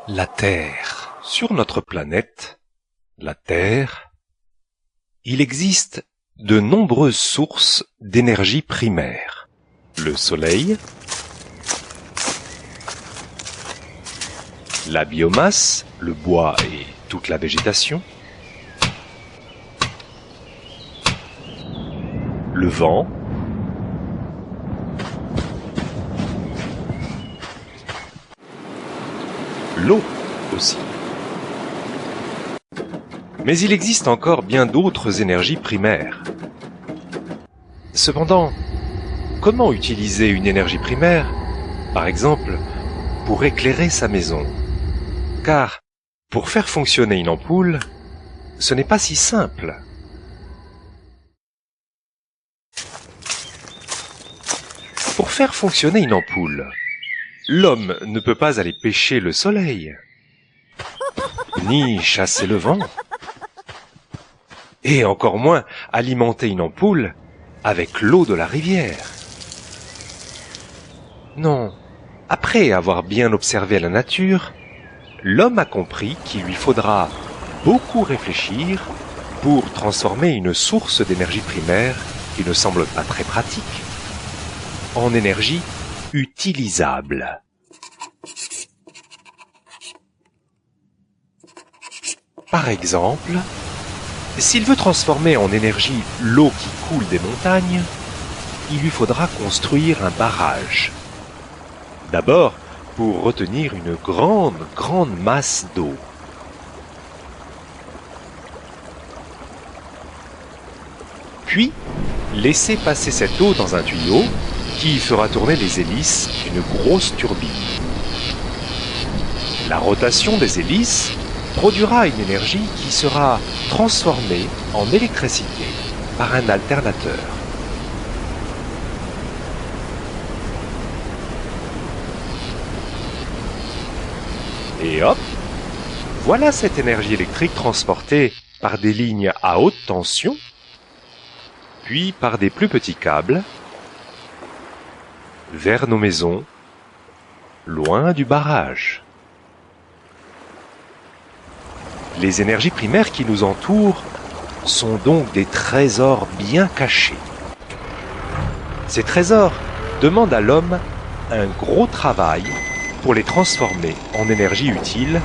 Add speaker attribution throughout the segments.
Speaker 1: La Terre. Sur notre planète, la Terre, il existe de nombreuses sources d'énergie primaire. Le Soleil, la biomasse, le bois et toute la végétation, le vent, l'eau aussi. Mais il existe encore bien d'autres énergies primaires. Cependant, comment utiliser une énergie primaire, par exemple, pour éclairer sa maison? Car, pour faire fonctionner une ampoule, ce n'est pas si simple. Pour faire fonctionner une ampoule, l'homme ne peut pas aller pêcher le soleil, ni chasser le vent, et encore moins alimenter une ampoule avec l'eau de la rivière. Non, après avoir bien observé la nature, l'homme a compris qu'il lui faudra beaucoup réfléchir pour transformer une source d'énergie primaire qui ne semble pas très pratique en énergie utilisable. Par exemple, s'il veut transformer en énergie l'eau qui coule des montagnes, il lui faudra construire un barrage. D'abord, pour retenir une grande masse d'eau. Puis, laisser passer cette eau dans un tuyau qui fera tourner les hélices d'une grosse turbine. La rotation des hélices produira une énergie qui sera transformée en électricité par un alternateur. Et hop, voilà cette énergie électrique transportée par des lignes à haute tension, puis par des plus petits câbles, vers nos maisons, loin du barrage. Les énergies primaires qui nous entourent sont donc des trésors bien cachés. Ces trésors demandent à l'homme un gros travail pour les transformer en énergie utile,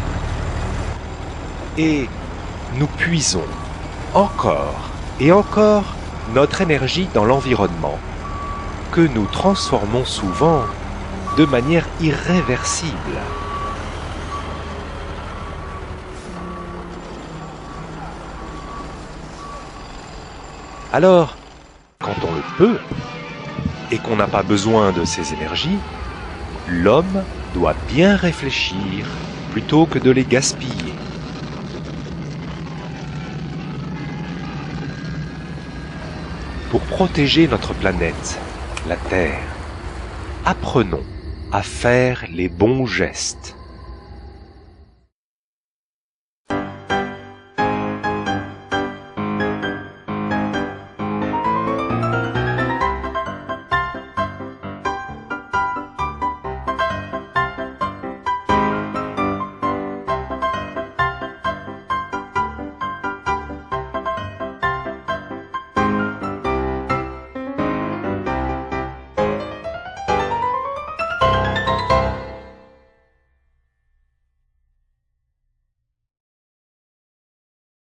Speaker 1: et nous puisons encore et encore notre énergie dans l'environnement, que nous transformons souvent de manière irréversible. Alors, quand on le peut, et qu'on n'a pas besoin de ces énergies, l'homme doit bien réfléchir plutôt que de les gaspiller. Pour protéger notre planète, la Terre, apprenons à faire les bons gestes.